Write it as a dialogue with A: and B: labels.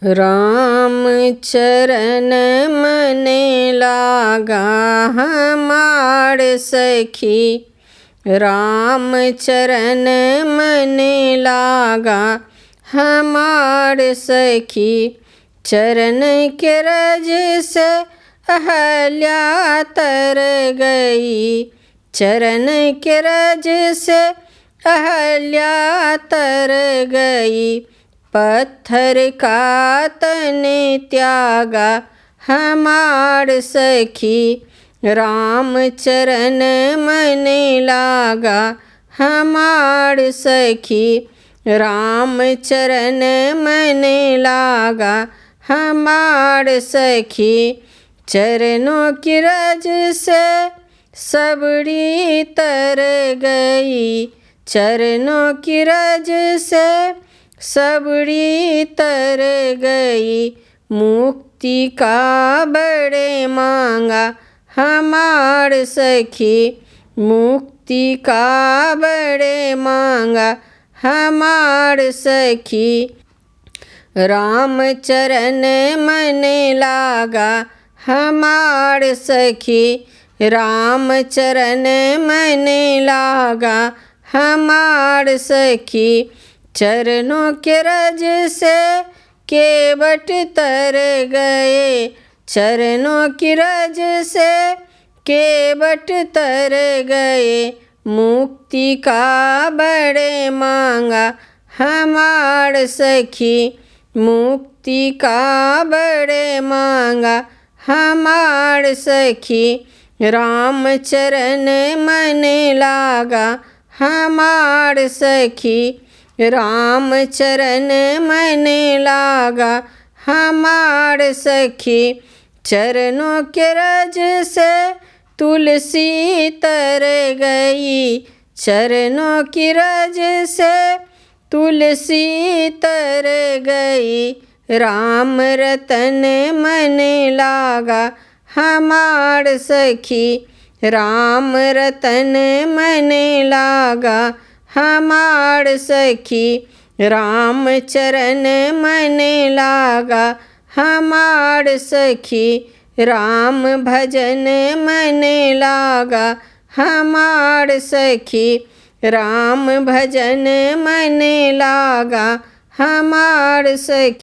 A: राम चरण मने लागा हमार सखी। राम चरण मने लागा हमार सखी। चरण के रज से अहल्या तर गई। चरण के रज से अहल्या तर गई। पत्थर का तने त्यागा हमार सखी। राम चरण मने लागा हमार सखी। राम चरण मने लागा हमार सखी। चरणों की रज से सबड़ी तर गई। चरणों की रज से सबड़ी तर गई। मुक्ति का बड़े मांगा हमार सखी। मुक्ति का बड़े मांगा हमार सखी। राम चरण मने लागा हमार सखी। राम चरण मने लागा हमार सखी। चरणों के रज से केवट तर गए। चरणों की रज से केवट तर गए। मुक्ति का बड़े मांगा हमार सखी। मुक्ति का बड़े मांगा हमार सखी। राम चरण मने लागा हमार सखी। राम चरण मने लागा हमार सखी। चरणों के रज से तुलसी तर गई। चरणों की रज से तुलसी तर गई। राम रतन मने लागा हमार सखी। राम रतन मने लागा हमार सखी। राम चरण मने लागा हमार सखी। राम भजन मने लागा हमार सखी। राम भजन मने लागा हमार सखी।